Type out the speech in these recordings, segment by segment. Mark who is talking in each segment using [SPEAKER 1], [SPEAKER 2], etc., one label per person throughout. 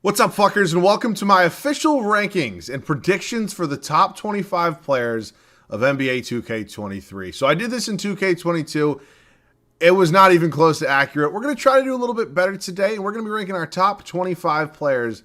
[SPEAKER 1] What's up, fuckers, and welcome to my official rankings and predictions for the top 25 players of NBA 2K23. So I did this in 2K22. It was not even close to accurate. We're going to try to do a little bit better today, and we're going to be ranking our top 25 players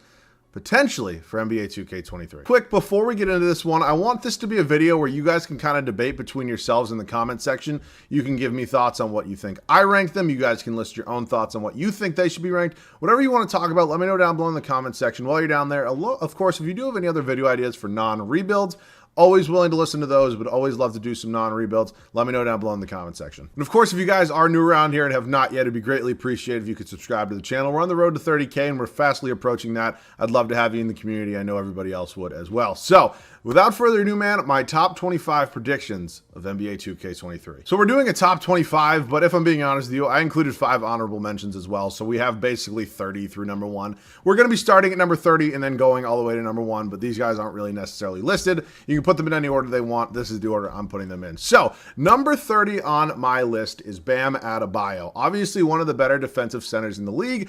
[SPEAKER 1] potentially for NBA 2K23. Quick, before we get into this one, I want this to be a video where you guys can kind of debate between yourselves in the comment section. You can give me thoughts on what you think I ranked them. You guys can list your own thoughts on what you think they should be ranked. Whatever you want to talk about, let me know down below in the comment section. While you're down there, of course, if you do have any other video ideas for non-rebuilds, always willing to listen to those, but always love to do some non-rebuilds. Let me know down below in the comment section. And of course, if you guys are new around here and have not yet, it'd be greatly appreciated if you could subscribe to the channel. We're on the road to 30K and we're fastly approaching that. I'd love to have you in the community. I know everybody else would as well. So without further ado, man, my top 25 predictions of NBA 2K23. So we're doing a top 25, but if I'm being honest with you, I included 5 honorable mentions as well. So we have basically 30 through number 1. We're going to be starting at number 30 and then going all the way to number 1, but these guys aren't really necessarily listed. You can put them in any order they want. This is the order I'm putting them in. So number 30 on my list is Bam Adebayo. Obviously one of the better defensive centers in the league.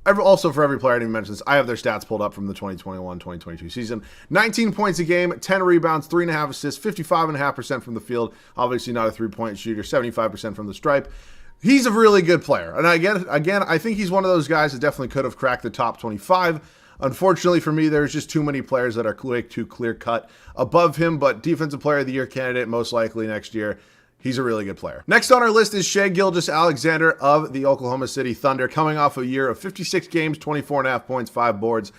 [SPEAKER 1] Also, for every player I didn't mention this, I have their stats pulled up from the 2021-2022 season. 19 points a game, 10 rebounds, 3.5 assists, 55.5% from the field. Obviously not a three-point shooter, 75% from the stripe. He's a really good player. And again, I think he's one of those guys that definitely could have cracked the top 25. Unfortunately for me, there's just too many players that are too clear-cut above him, but Defensive Player of the Year candidate most likely next year. He's a really good player. Next on our list is Shai Gilgeous-Alexander of the Oklahoma City Thunder, coming off a year of 56 games, 24.5 points, 5 boards,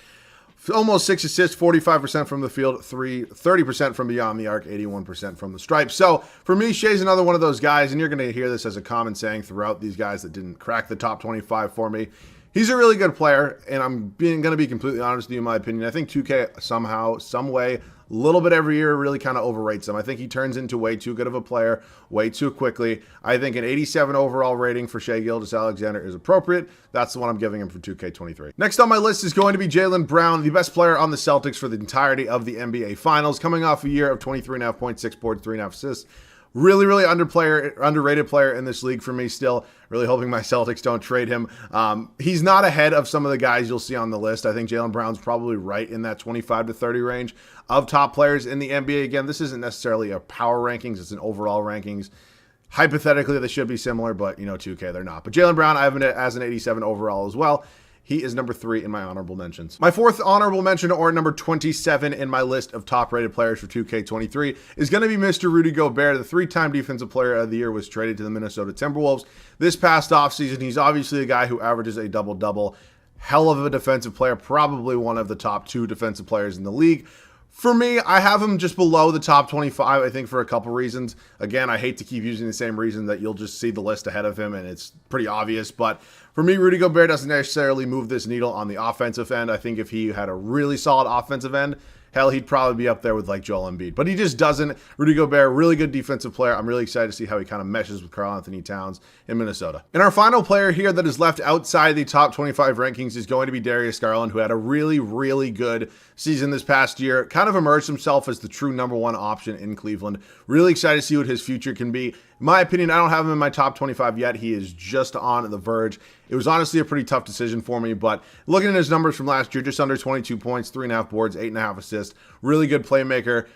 [SPEAKER 1] almost 6 assists, 45% from the field, 30% from beyond the arc, 81% from the stripe. So for me, Shai's another one of those guys, and you're going to hear this as a common saying throughout these guys that didn't crack the top 25 for me. He's a really good player, and I'm going to be completely honest with you in my opinion. I think 2K somehow, some way, a little bit every year really kind of overrates him. I think he turns into way too good of a player way too quickly. I think an 87 overall rating for Shai Gilgeous-Alexander is appropriate. That's the one I'm giving him for 2K23. Next on my list is going to be Jaylen Brown, the best player on the Celtics for the entirety of the NBA Finals, coming off a year of 23.5 points, 6 boards, 3.5 assists. Really underrated player in this league for me still. Really hoping my Celtics don't trade him. He's not ahead of some of the guys you'll see on the list. I think Jaylen Brown's probably right in that 25 to 30 range of top players in the NBA. Again, this isn't necessarily a power rankings. It's an overall rankings. Hypothetically, they should be similar, but, 2K, they're not. But Jaylen Brown, I have him as an 87 overall as well. He is number 3 in my honorable mentions. My 4th honorable mention, or number 27 in my list of top-rated players for 2K23, is going to be Mr. Rudy Gobert. The 3-time Defensive Player of the Year was traded to the Minnesota Timberwolves this past offseason. He's obviously a guy who averages a double-double. Hell of a defensive player, probably one of the top 2 defensive players in the league. For me, I have him just below the top 25, I think, for a couple reasons. Again, I hate to keep using the same reason that you'll just see the list ahead of him, and it's pretty obvious. But for me, Rudy Gobert doesn't necessarily move this needle on the offensive end. I think if he had a really solid offensive end, hell, he'd probably be up there with like Joel Embiid. But he just doesn't. Rudy Gobert, really good defensive player. I'm really excited to see how he kind of meshes with Karl-Anthony Towns in Minnesota. And our final player here that is left outside the top 25 rankings is going to be Darius Garland, who had a really good season this past year. Kind of emerged himself as the true number 1 option in Cleveland. Really excited to see what his future can be. In my opinion, I don't have him in my top 25 yet. He is just on the verge. It was honestly a pretty tough decision for me, but looking at his numbers from last year, just under 22 points, 3.5 boards, 8.5 assists, really good playmaker.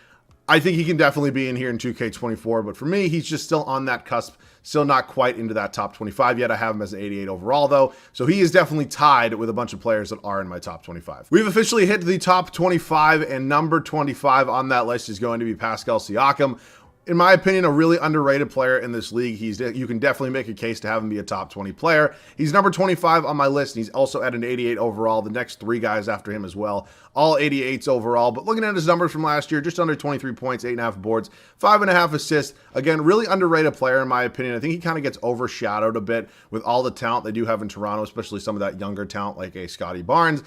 [SPEAKER 1] I think he can definitely be in here in 2K24, but for me, he's just still on that cusp, still not quite into that top 25 yet. I have him as an 88 overall, though, so he is definitely tied with a bunch of players that are in my top 25. We've officially hit the top 25, and number 25 on that list is going to be Pascal Siakam. In my opinion, a really underrated player in this league. You can definitely make a case to have him be a top 20 player. He's number 25 on my list, and he's also at an 88 overall. The next 3 guys after him as well, all 88s overall. But looking at his numbers from last year, just under 23 points, 8.5 boards, 5.5 assists. Again, really underrated player in my opinion. I think he kind of gets overshadowed a bit with all the talent they do have in Toronto, especially some of that younger talent like a Scotty Barnes.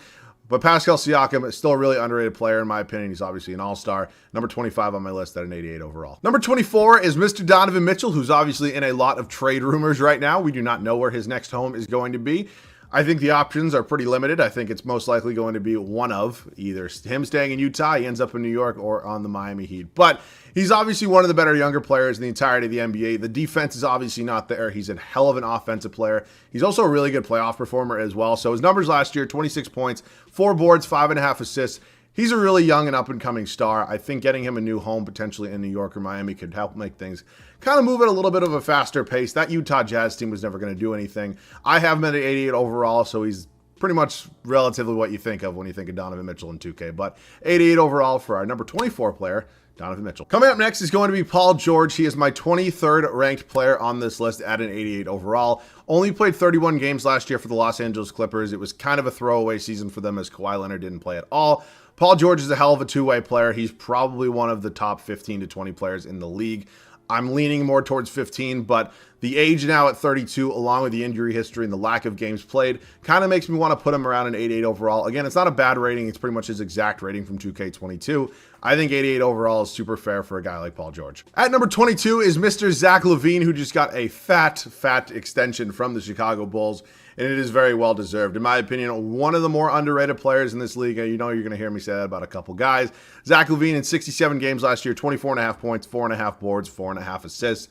[SPEAKER 1] But Pascal Siakam is still a really underrated player in my opinion. He's obviously an all-star. Number 25 on my list at an 88 overall. Number 24 is Mr. Donovan Mitchell, who's obviously in a lot of trade rumors right now. We do not know where his next home is going to be. I think the options are pretty limited. I think it's most likely going to be one of either him staying in Utah, he ends up in New York, or on the Miami Heat. But he's obviously one of the better younger players in the entirety of the NBA. The defense is obviously not there. He's a hell of an offensive player. He's also a really good playoff performer as well. So his numbers last year, 26 points, 4 boards, 5.5 assists. He's a really young and up-and-coming star. I think getting him a new home potentially in New York or Miami could help make things kind of move at a little bit of a faster pace. That Utah Jazz team was never going to do anything. I have him at 88 overall, so he's pretty much relatively what you think of when you think of Donovan Mitchell in 2K. But 88 overall for our number 24 player, Donovan Mitchell. Coming up next is going to be Paul George. He is my 23rd ranked player on this list at an 88 overall. Only played 31 games last year for the Los Angeles Clippers. It was kind of a throwaway season for them as Kawhi Leonard didn't play at all. Paul George is a hell of a two-way player. He's probably one of the top 15 to 20 players in the league. I'm leaning more towards 15, but the age now at 32, along with the injury history and the lack of games played, kind of makes me want to put him around an 88 overall. Again, it's not a bad rating. It's pretty much his exact rating from 2K22. I think 88 overall is super fair for a guy like Paul George. At number 22 is Mr. Zach Lavine, who just got a fat extension from the Chicago Bulls, and it is very well deserved. In my opinion, one of the more underrated players in this league. You know you're going to hear me say that about a couple guys. Zach Lavine in 67 games last year, 24.5 points, 4.5 boards, 4.5 assists.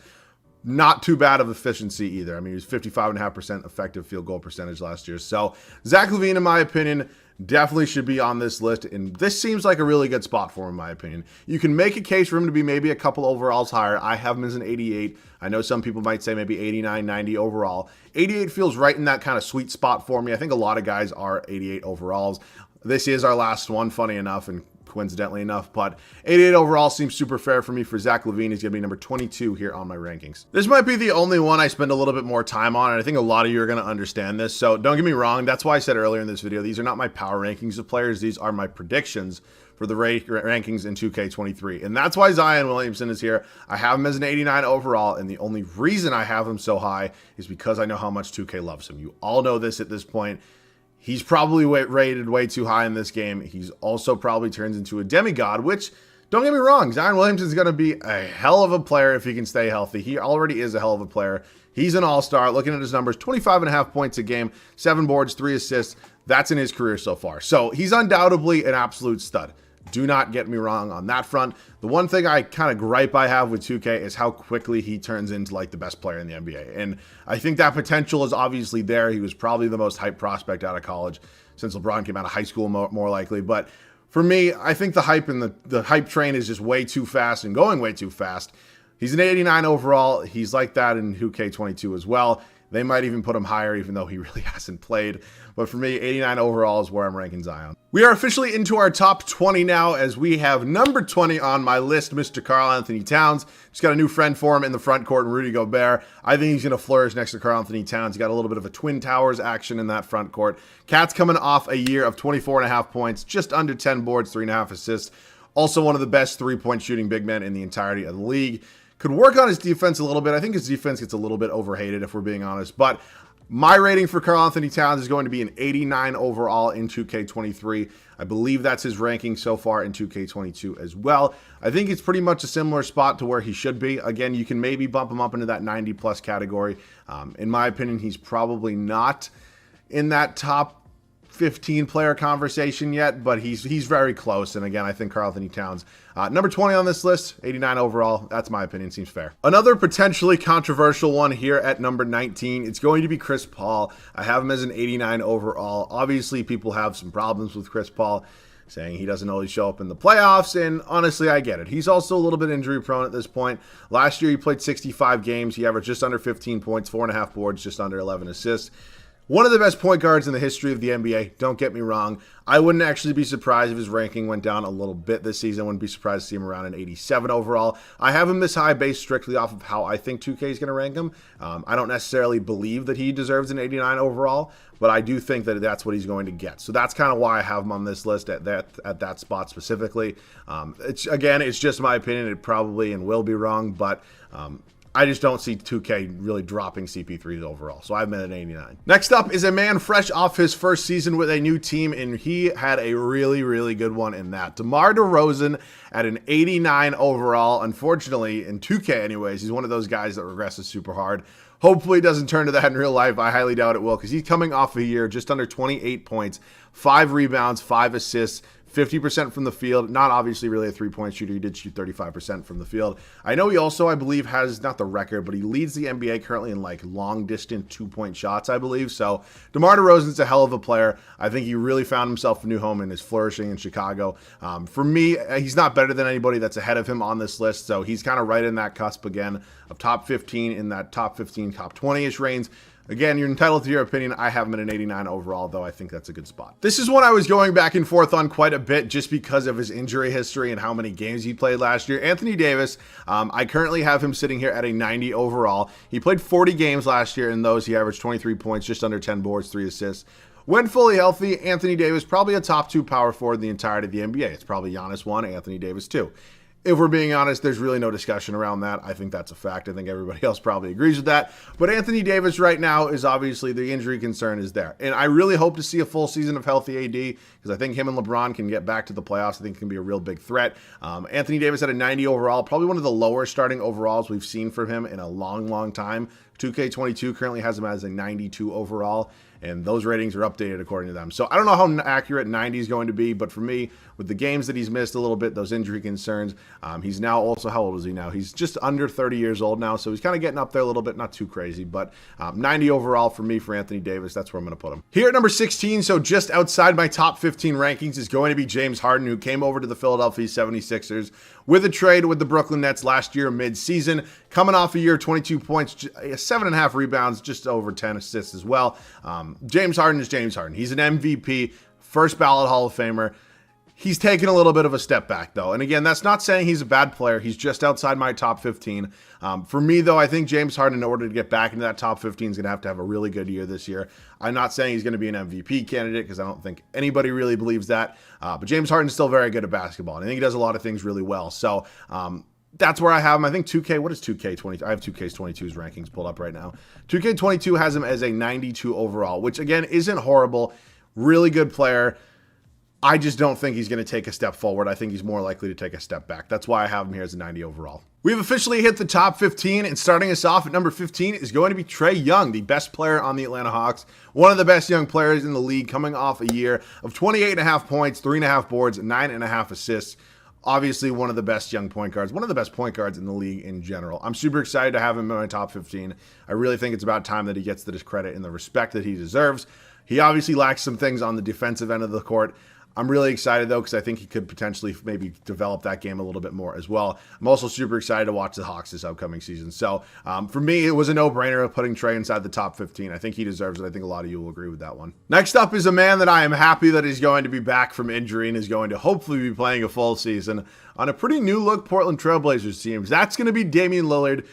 [SPEAKER 1] Not too bad of efficiency either. I mean, he was 55.5% effective field goal percentage last year. So Zach Lavine, in my opinion, definitely should be on this list, and this seems like a really good spot for him, in my opinion. You can make a case for him to be maybe a couple overalls higher. I have him as an 88. I know some people might say maybe 89, 90 overall. 88 feels right in that kind of sweet spot for me. I think a lot of guys are 88 overalls. This is our last one, funny enough, and coincidentally enough, but 88 overall seems super fair for me for Zach Lavine. He's going to be number 22 here on my rankings. This might be the only one I spend a little bit more time on, and I think a lot of you are going to understand this, so don't get me wrong. That's why I said earlier in this video, these are not my power rankings of players. These are my predictions for the rankings in 2K23, and that's why Zion Williamson is here. I have him as an 89 overall, and the only reason I have him so high is because I know how much 2K loves him. You all know this at this point. He's probably rated way too high in this game. He's also probably turns into a demigod, which, don't get me wrong, Zion Williamson is going to be a hell of a player if he can stay healthy. He already is a hell of a player. He's an all-star. Looking at his numbers, 25.5 points a game, 7 boards, 3 assists. That's in his career so far. So he's undoubtedly an absolute stud. Do not get me wrong on that front. The one thing I kind of gripe I have with 2K is how quickly he turns into like the best player in the NBA. And I think that potential is obviously there. He was probably the most hyped prospect out of college since LeBron came out of high school, more likely. But for me, I think the hype and the hype train is just way too fast and going way too fast. He's an 89 overall. He's like that in 2K22 as well. They might even put him higher, even though he really hasn't played. But for me, 89 overall is where I'm ranking Zion. We are officially into our top 20 now, as we have number 20 on my list, Mr. Karl Anthony Towns. Just got a new friend for him in the front court, Rudy Gobert. I think he's going to flourish next to Karl Anthony Towns. He got a little bit of a Twin Towers action in that front court. Cat's coming off a year of 24.5 points, just under 10 boards, 3.5 assists. Also one of the best three-point shooting big men in the entirety of the league. Could work on his defense a little bit. I think his defense gets a little bit overhated, if we're being honest. But my rating for Karl Anthony Towns is going to be an 89 overall in 2K23. I believe that's his ranking so far in 2K22 as well. I think it's pretty much a similar spot to where he should be. Again, you can maybe bump him up into that 90-plus category. In my opinion, he's probably not in that top 15 player conversation yet, but he's very close. And again, I think Karl Anthony Towns, number 20 on this list, 89 overall. That's my opinion. Seems fair. Another potentially controversial one here at number 19. It's going to be Chris Paul. I have him as an 89 overall. Obviously, people have some problems with Chris Paul, saying he doesn't always show up in the playoffs, and honestly, I get it. He's also a little bit injury prone at this point. Last year, he played 65 games. He averaged just under 15 points, 4.5 boards, just under 11 assists. One of the best point guards in the history of the NBA, don't get me wrong. I wouldn't actually be surprised if his ranking went down a little bit this season. I wouldn't be surprised to see him around an 87 overall. I have him this high based strictly off of how I think 2K is going to rank him. I don't necessarily believe that he deserves an 89 overall, but I do think that that's what he's going to get. So that's kind of why I have him on this list at that spot specifically. It's just my opinion. It probably and will be wrong, but I just don't see 2K really dropping CP3's overall. So I've been at 89. Next up is a man fresh off his first season with a new team, and he had a really, really good one in that. DeMar Derozan at an 89 overall. Unfortunately, in 2K anyways, he's one of those guys that regresses super hard. Hopefully it doesn't turn to that in real life. I highly doubt it will, because he's coming off a year just under 28 points, 5 rebounds, 5 assists, 50% from the field. Not obviously really a three-point shooter. He did shoot 35% from the field. I know he also, I believe, has not the record, but he leads the NBA currently in like long-distance two-point shots, I believe. So DeMar Derozan's a hell of a player. I think he really found himself a new home and is flourishing in Chicago. For me, he's not better than anybody that's ahead of him on this list. So he's kind of right in that cusp again of top 15, in that top 15, top 20-ish range. Again, you're entitled to your opinion. I have him at an 89 overall, though I think that's a good spot. This is one I was going back and forth on quite a bit just because of his injury history and how many games he played last year. Anthony Davis, I currently have him sitting here at a 90 overall. He played 40 games last year. In those, he averaged 23 points, just under 10 boards, 3 assists. When fully healthy, Anthony Davis, probably a top 2 power forward in the entirety of the NBA. It's probably Giannis 1, Anthony Davis 2. If we're being honest, there's really no discussion around that. I think that's a fact. I think everybody else probably agrees with that. But Anthony Davis right now is obviously, the injury concern is there. And I really hope to see a full season of healthy AD, because I think him and LeBron can get back to the playoffs. I think it can be a real big threat. Anthony Davis at a 90 overall, probably one of the lower starting overalls we've seen from him in a long, long time. 2K22 currently has him as a 92 overall, and those ratings are updated according to them. So I don't know how accurate 90 is going to be, but for me, with the games that he's missed a little bit, those injury concerns, he's now also, how old is he now? He's just under 30 years old now, so he's kind of getting up there a little bit, not too crazy, but 90 overall for me for Anthony Davis. That's where I'm going to put him. Here at number 16, so just outside my top 15 rankings, is going to be James Harden, who came over to the Philadelphia 76ers with a trade with the Brooklyn Nets last year mid-season, coming off a year, 22 points, 7.5 rebounds, just over 10 assists as well. James Harden is James Harden. He's an MVP, first ballot Hall of Famer. He's taken a little bit of a step back, though. And again, that's not saying he's a bad player. He's just outside my top 15. For me, though, I think James Harden, in order to get back into that top 15, is going to have a really good year this year. I'm not saying he's going to be an MVP candidate, because I don't think anybody really believes that. But James Harden's still very good at basketball, and I think he does a lot of things really well. So that's where I have him. I think 2K, what is 2K22? I have 2K22's rankings pulled up right now. 2K22 has him as a 92 overall, which, again, isn't horrible. Really good player. I just don't think he's going to take a step forward. I think he's more likely to take a step back. That's why I have him here as a 90 overall. We've officially hit the top 15, and starting us off at number 15 is going to be Trae Young, the best player on the Atlanta Hawks. One of the best young players in the league, coming off a year of 28.5 points, 3.5 boards, 9.5 assists. Obviously, one of the best young point guards, one of the best point guards in the league in general. I'm super excited to have him in my top 15. I really think it's about time that he gets the credit and the respect that he deserves. He obviously lacks some things on the defensive end of the court. I'm really excited, though, because I think he could potentially maybe develop that game a little bit more as well. I'm also super excited to watch the Hawks this upcoming season. So for me, it was a no-brainer of putting Trae inside the top 15. I think he deserves it. I think a lot of you will agree with that one. Next up is a man that I am happy that he's going to be back from injury and is going to hopefully be playing a full season on a pretty new-look Portland Trailblazers team. That's going to be Damian Lillard,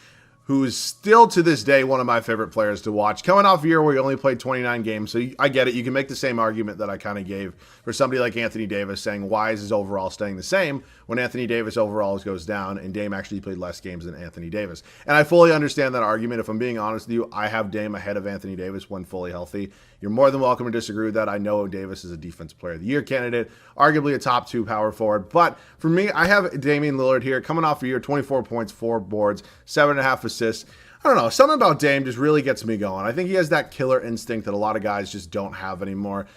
[SPEAKER 1] who is still to this day one of my favorite players to watch. Coming off a year where he only played 29 games, so I get it. You can make the same argument that I kind of gave for somebody like Anthony Davis, saying why is his overall staying the same when Anthony Davis overall goes down and Dame actually played less games than Anthony Davis. And I fully understand that argument. If I'm being honest with you, I have Dame ahead of Anthony Davis when fully healthy. You're more than welcome to disagree with that. I know Davis is a Defensive Player of the Year candidate, arguably a top 2 power forward. But for me, I have Damian Lillard here, coming off a year, 24 points, 4 boards, 7.5 assists. I don't know. Something about Dame just really gets me going. I think he has that killer instinct that a lot of guys just don't have anymore.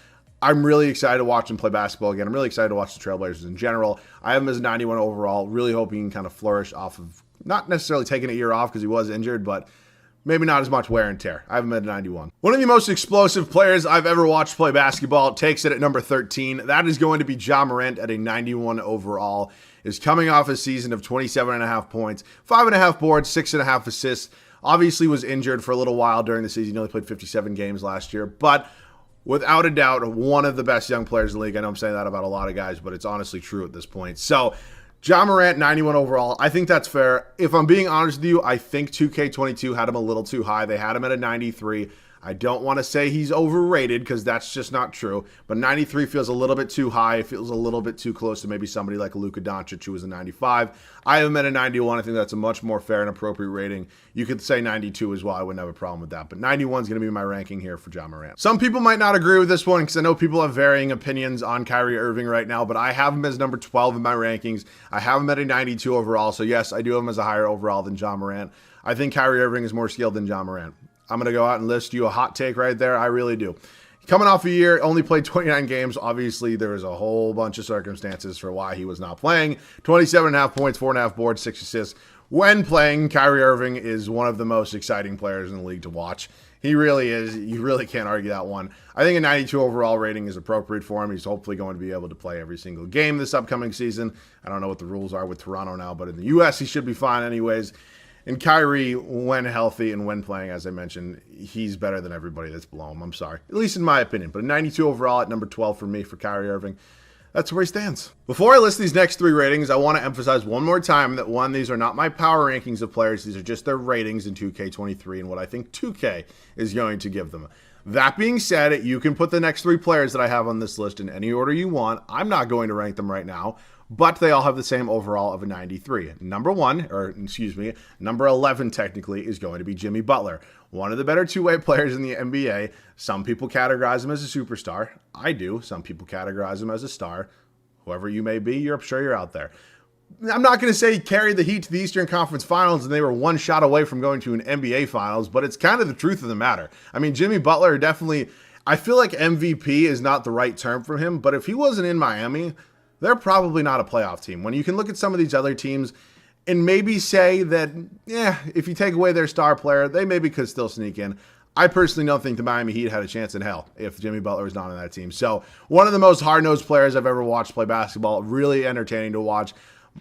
[SPEAKER 1] I'm really excited to watch him play basketball again. I'm really excited to watch the Trailblazers in general. I have him as a 91 overall. Really hope he can kind of flourish off of, not necessarily taking a year off because he was injured, but maybe not as much wear and tear. I have him at 91. One of the most explosive players I've ever watched play basketball takes it at number 13. That is going to be Ja Morant at a 91 overall. Is coming off a season of 27.5 points, 5.5 boards, 6.5 assists. Obviously was injured for a little while during the season. He only played 57 games last year, but without a doubt, one of the best young players in the league. I know I'm saying that about a lot of guys, but it's honestly true at this point. So Ja Morant, 91 overall. I think that's fair. If I'm being honest with you, I think 2K22 had him a little too high. They had him at a 93. I don't want to say he's overrated because that's just not true, but 93 feels a little bit too high. It feels a little bit too close to maybe somebody like Luka Doncic, who was a 95. I have him at a 91. I think that's a much more fair and appropriate rating. You could say 92 as well. I wouldn't have a problem with that, but 91 is going to be my ranking here for Ja Morant. Some people might not agree with this one because I know people have varying opinions on Kyrie Irving right now, but I have him as number 12 in my rankings. I have him at a 92 overall, so yes, I do have him as a higher overall than Ja Morant. I think Kyrie Irving is more skilled than John Morant. I'm going to go out and list you a hot take right there. I really do. Coming off a year, only played 29 games. Obviously, there was a whole bunch of circumstances for why he was not playing. 27.5 points, 4.5 boards, 6 assists. When playing, Kyrie Irving is one of the most exciting players in the league to watch. He really is. You really can't argue that one. I think a 92 overall rating is appropriate for him. He's hopefully going to be able to play every single game this upcoming season. I don't know what the rules are with Toronto now, but in the U.S., he should be fine anyways. And Kyrie, when healthy and when playing, as I mentioned, he's better than everybody that's below him. I'm sorry. At least in my opinion. But a 92 overall at number 12 for me for Kyrie Irving. That's where he stands. Before I list these next 3 ratings, I want to emphasize one more time that one, these are not my power rankings of players. These are just their ratings in 2K23 and what I think 2K is going to give them. That being said, you can put the next 3 players that I have on this list in any order you want. I'm not going to rank them right now, but they all have the same overall of a 93. Number 11 technically is going to be Jimmy Butler. One of the better two-way players in the NBA. Some people categorize him as a superstar. I do. Some people categorize him as a star. Whoever you may be, I'm sure you're out there. I'm not going to say he carried the Heat to the Eastern Conference Finals and they were one shot away from going to an NBA Finals, but it's kind of the truth of the matter. I mean, Jimmy Butler definitely, I feel like MVP is not the right term for him, but if he wasn't in Miami, they're probably not a playoff team. When you can look at some of these other teams and maybe say that, if you take away their star player, they maybe could still sneak in. I personally don't think the Miami Heat had a chance in hell if Jimmy Butler was not on that team. So one of the most hard-nosed players I've ever watched play basketball. Really entertaining to watch.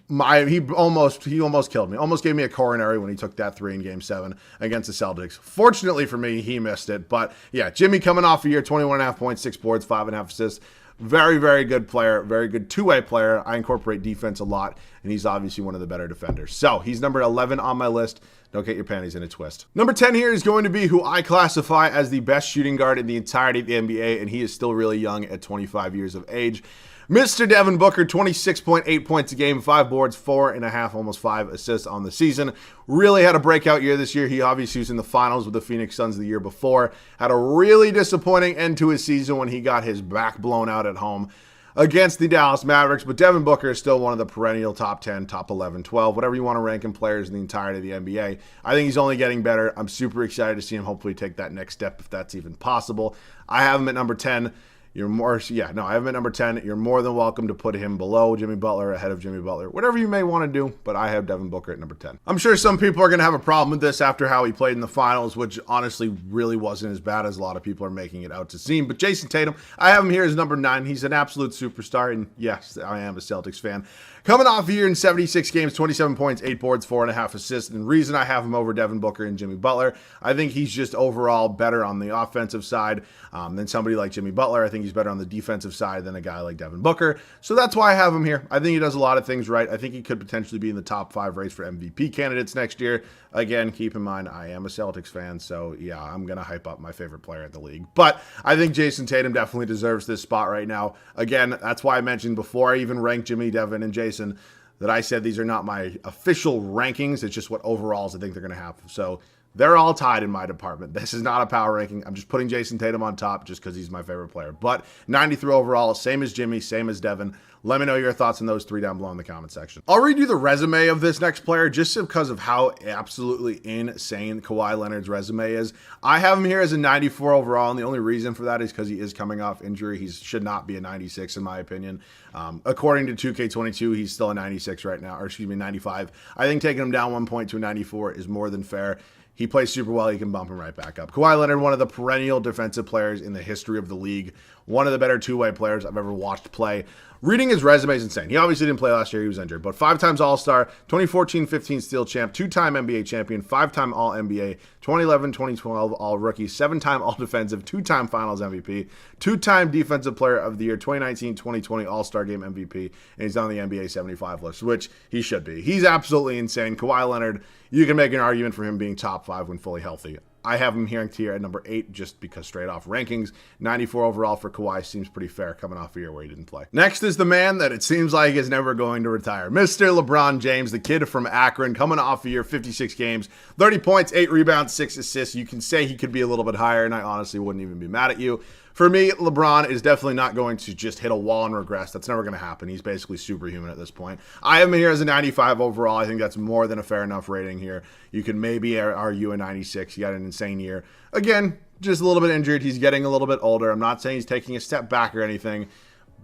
[SPEAKER 1] He almost killed me. Almost gave me a coronary when he took that 3 in Game 7 against the Celtics. Fortunately for me, he missed it. But yeah, Jimmy coming off a year, 21.5 points, 6 boards, 5.5 assists. Very, very good player. Very good two-way player. I incorporate defense a lot, and he's obviously one of the better defenders. So he's number 11 on my list. Don't get your panties in a twist. Number 10 here is going to be who I classify as the best shooting guard in the entirety of the NBA, and he is still really young at 25 years of age. Mr. Devin Booker, 26.8 points a game, 5 boards, 4.5, almost 5 assists on the season. Really had a breakout year this year. He obviously was in the finals with the Phoenix Suns the year before. Had a really disappointing end to his season when he got his back blown out at home against the Dallas Mavericks. But Devin Booker is still one of the perennial top 10, top 11, 12, whatever you want to rank in players in the entirety of the NBA. I think he's only getting better. I'm super excited to see him hopefully take that next step if that's even possible. I have him at number 10. I have him at number 10. You're more than welcome to put him below Jimmy Butler, ahead of Jimmy Butler, whatever you may want to do, but I have Devin Booker at number 10. I'm sure some people are going to have a problem with this after how he played in the finals, which honestly really wasn't as bad as a lot of people are making it out to seem. But Jayson Tatum, I have him here as number 9. He's an absolute superstar, and yes, I am a Celtics fan. Coming off a year in 76 games, 27 points, 8 boards, 4.5 assists. And the reason I have him over Devin Booker and Jimmy Butler, I think he's just overall better on the offensive side than somebody like Jimmy Butler. I think he's better on the defensive side than a guy like Devin Booker. So that's why I have him here. I think he does a lot of things right. I think he could potentially be in the top 5 race for MVP candidates next year. Again, keep in mind, I am a Celtics fan, so yeah, I'm going to hype up my favorite player in the league. But I think Jayson Tatum definitely deserves this spot right now. Again, that's why I mentioned before I even ranked Jimmy, Devin, and Jayson that I said these are not my official rankings. It's just what overalls I think they're going to have. So they're all tied in my department. This is not a power ranking. I'm just putting Jayson Tatum on top just because he's my favorite player. But 93 overall, same as Jimmy, same as Devin. Let me know your thoughts on those 3 down below in the comment section. I'll read you the resume of this next player just because of how absolutely insane Kawhi Leonard's resume is. I have him here as a 94 overall, and the only reason for that is because he is coming off injury. He should not be a 96 in my opinion. According to 2K22, he's still a 96 right now, or excuse me, 95. I think taking him down 1 point to a 94 is more than fair. He plays super well. You can bump him right back up. Kawhi Leonard, one of the perennial defensive players in the history of the league. One of the better two-way players I've ever watched play. Reading his resume is insane. He obviously didn't play last year. He was injured. But 5 times All-Star, 2014-15 Steal Champ, 2-time NBA Champion, 5-time All-NBA, 2011-2012 All-Rookie, 7-time All-Defensive, 2-time Finals MVP, 2-time Defensive Player of the Year, 2019-2020 All-Star Game MVP, and he's on the NBA 75 list, which he should be. He's absolutely insane. Kawhi Leonard, you can make an argument for him being top 5 when fully healthy. I have him here at number 8 just because straight off rankings. 94 overall for Kawhi seems pretty fair coming off a year where he didn't play. Next is the man that it seems like is never going to retire. Mr. LeBron James, the kid from Akron, coming off a year, 56 games, 30 points, 8 rebounds, 6 assists. You can say he could be a little bit higher, and I honestly wouldn't even be mad at you. For me, LeBron is definitely not going to just hit a wall and regress. That's never going to happen. He's basically superhuman at this point. I have him here as a 95 overall. I think that's more than a fair enough rating here. You can maybe argue a 96. He had an insane year. Again, just a little bit injured. He's getting a little bit older. I'm not saying he's taking a step back or anything,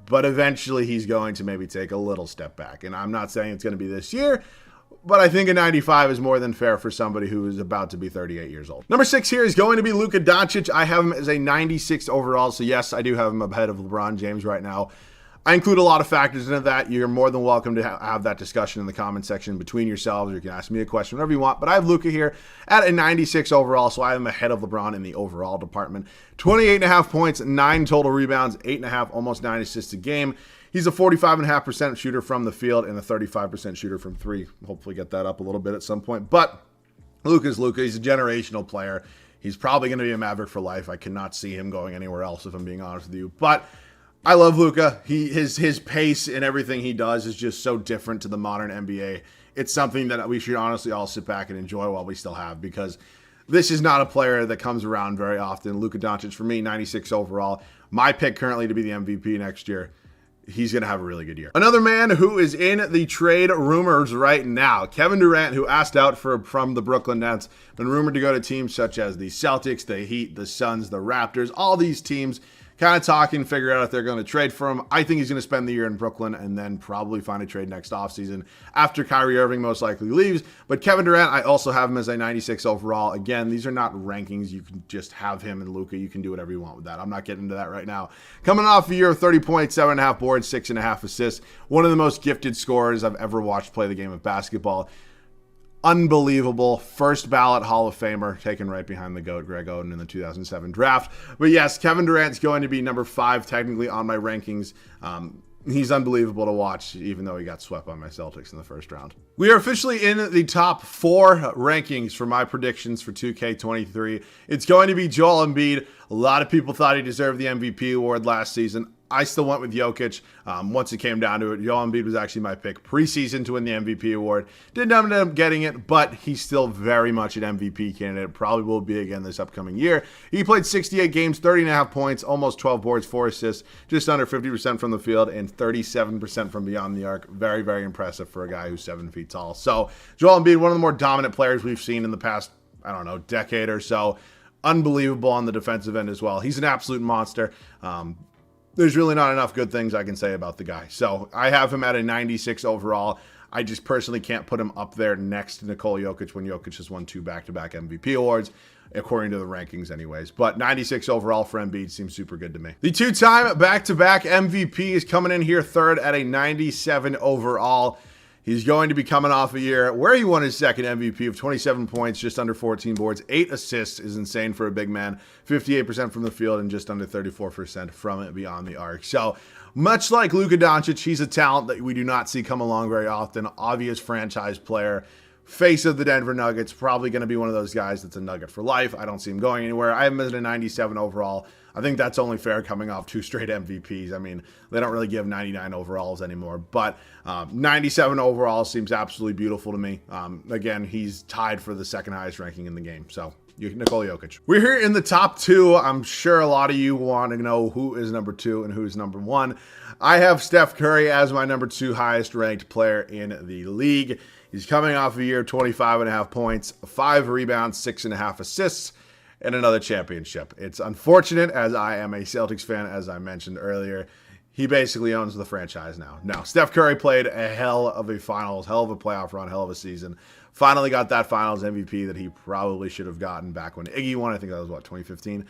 [SPEAKER 1] but eventually he's going to maybe take a little step back. And I'm not saying it's going to be this year, but I think a 95 is more than fair for somebody who is about to be 38 years old. Number 6 here is going to be Luka Doncic. I have him as a 96 overall. So yes, I do have him ahead of LeBron James right now. I include a lot of factors into that. You're more than welcome to have that discussion in the comment section between yourselves, or you can ask me a question, whatever you want. But I have Luka here at a 96 overall, so I have him ahead of LeBron in the overall department. 28.5 points, 9 total rebounds, 8.5, almost 9 assists a game. He's a 45.5% shooter from the field and a 35% shooter from three. Hopefully get that up a little bit at some point. But Luka's Luka. He's a generational player. He's probably going to be a Maverick for life. I cannot see him going anywhere else, if I'm being honest with you. But I love Luka. His pace and everything he does is just so different to the modern NBA. It's something that we should honestly all sit back and enjoy while we still have, because this is not a player that comes around very often. Luka Doncic, for me, 96 overall. My pick currently to be the MVP next year. He's going to have a really good year. Another man who is in the trade rumors right now, Kevin Durant, who asked out from the Brooklyn Nets, been rumored to go to teams such as the Celtics, the Heat, the Suns, the Raptors, all these teams kind of talking, figure out if they're going to trade for him. I think he's going to spend the year in Brooklyn and then probably find a trade next offseason after Kyrie Irving most likely leaves. But Kevin Durant, I also have him as a 96 overall. Again, these are not rankings. You can just have him and Luka. You can do whatever you want with that. I'm not getting into that right now. Coming off a year of 30 points, 7.5 boards, 6.5 assists. One of the most gifted scorers I've ever watched play the game of basketball. Unbelievable. First ballot Hall of Famer, taken right behind the GOAT, Greg Oden, in the 2007 draft. But yes, Kevin Durant's going to be number 5 technically on my rankings. He's unbelievable to watch, even though he got swept by my Celtics in the first round. We are officially in the top 4 rankings for my predictions for 2K23. It's going to be Joel Embiid. A lot of people thought he deserved the MVP award last season. I still went with Jokic. Once it came down to it, Joel Embiid was actually my pick preseason to win the MVP award. Didn't end up getting it, but he's still very much an MVP candidate. Probably will be again this upcoming year. He played 68 games, 30.5 points, almost 12 boards, 4 assists, just under 50% from the field, and 37% from beyond the arc. Very, very impressive for a guy who's 7 feet tall. So Joel Embiid, one of the more dominant players we've seen in the past, decade or so. Unbelievable on the defensive end as well. He's an absolute monster. There's really not enough good things I can say about the guy. So I have him at a 96 overall. I just personally can't put him up there next to Nikola Jokic when Jokic has won 2 back-to-back MVP awards, according to the rankings anyways. But 96 overall for Embiid seems super good to me. The 2-time back-to-back MVP is coming in here third at a 97 overall. He's going to be coming off a year where he won his second MVP of 27 points, just under 14 boards. 8 assists is insane for a big man. 58% from the field and just under 34% from it beyond the arc. So much like Luka Doncic, he's a talent that we do not see come along very often. Obvious franchise player. Face of the Denver Nuggets. Probably going to be one of those guys that's a Nugget for life. I don't see him going anywhere. I have him as a 97 overall. I think that's only fair coming off 2 straight MVPs. I mean, they don't really give 99 overalls anymore, but 97 overall seems absolutely beautiful to me. Again, he's tied for the second highest ranking in the game. So Nikola Jokic. We're here in the top 2. I'm sure a lot of you want to know who is number 2 and who is number 1. I have Steph Curry as my number 2 highest ranked player in the league. He's coming off a year, 25.5 points, 5 rebounds, 6.5 assists, and another championship. It's unfortunate, as I am a Celtics fan, as I mentioned earlier. He basically owns the franchise now. No, Steph Curry played a hell of a finals, hell of a playoff run, hell of a season. Finally got that finals MVP that he probably should have gotten back when Iggy won. I think that was, 2015?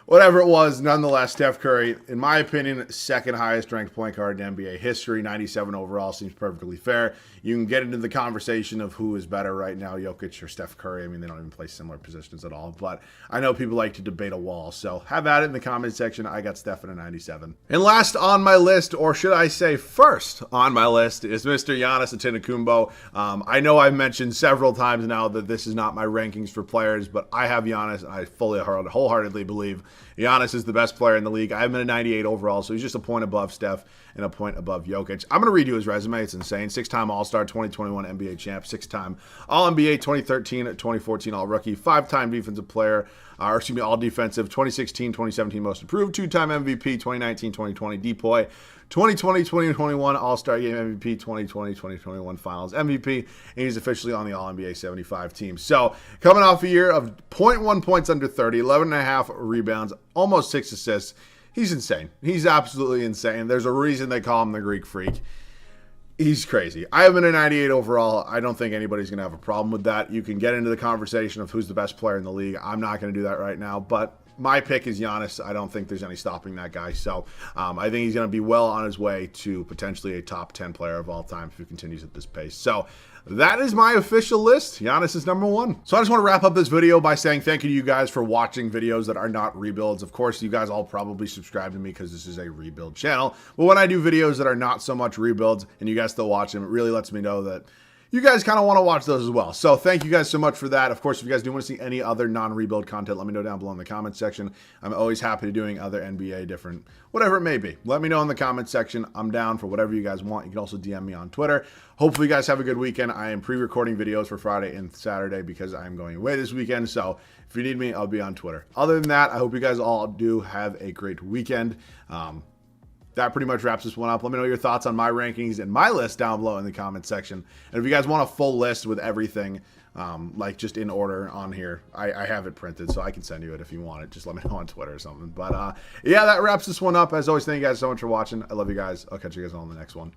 [SPEAKER 1] Whatever it was, nonetheless, Steph Curry, in my opinion, second highest ranked point guard in NBA history. 97 overall seems perfectly fair. You can get into the conversation of who is better right now, Jokic or Steph Curry. I mean, they don't even play similar positions at all. But I know people like to debate a wall. So have at it in the comment section. I got Steph at a 97. And last on my list, or should I say first on my list, is Mr. Giannis Antetokounmpo. I know I've mentioned several times now that this is not my rankings for players, but I have Giannis. I fully, wholeheartedly believe Giannis is the best player in the league. I have him at a 98 overall, so he's just a point above Steph and a point above Jokic. I'm going to redo his resume. It's insane. 6-time All-Star, 2021 NBA champ, 6-time All-NBA, 2013, 2014 All-Rookie, 5-time defensive player, All-Defensive, 2016, 2017 Most Improved, 2-time MVP, 2019, 2020 DPOY, 2020, 2021 All-Star Game MVP, 2020, 2021 Finals MVP, and he's officially on the All-NBA 75 team. So, coming off a year of 0.1 points under 30, 11.5 rebounds, almost 6 assists, he's insane. He's absolutely insane. There's a reason they call him the Greek Freak. He's crazy. I have him at a 98 overall. I don't think anybody's going to have a problem with that. You can get into the conversation of who's the best player in the league. I'm not going to do that right now, but my pick is Giannis. I don't think there's any stopping that guy. So I think he's going to be well on his way to potentially a top 10 player of all time if he continues at this pace. So that is my official list. Giannis is number 1. So I just want to wrap up this video by saying thank you to you guys for watching videos that are not rebuilds. Of course, you guys all probably subscribe to me because this is a rebuild channel. But when I do videos that are not so much rebuilds and you guys still watch them, it really lets me know that you guys kind of want to watch those as well. So thank you guys so much for that. Of course, if you guys do want to see any other non-rebuild content, let me know down below in the comments section. I'm always happy to doing other NBA different, whatever it may be. Let me know in the comments section. I'm down for whatever you guys want. You can also DM me on Twitter. Hopefully you guys have a good weekend. I am pre-recording videos for Friday and Saturday because I'm going away this weekend. So if you need me, I'll be on Twitter. Other than that, I hope you guys all do have a great weekend. That pretty much wraps this one up. Let me know your thoughts on my rankings and my list down below in the comments section. And if you guys want a full list with everything, like just in order on here, I have it printed, so I can send you it if you want it. Just let me know on Twitter or something. But yeah, that wraps this one up. As always, thank you guys so much for watching. I love you guys. I'll catch you guys all in the next one.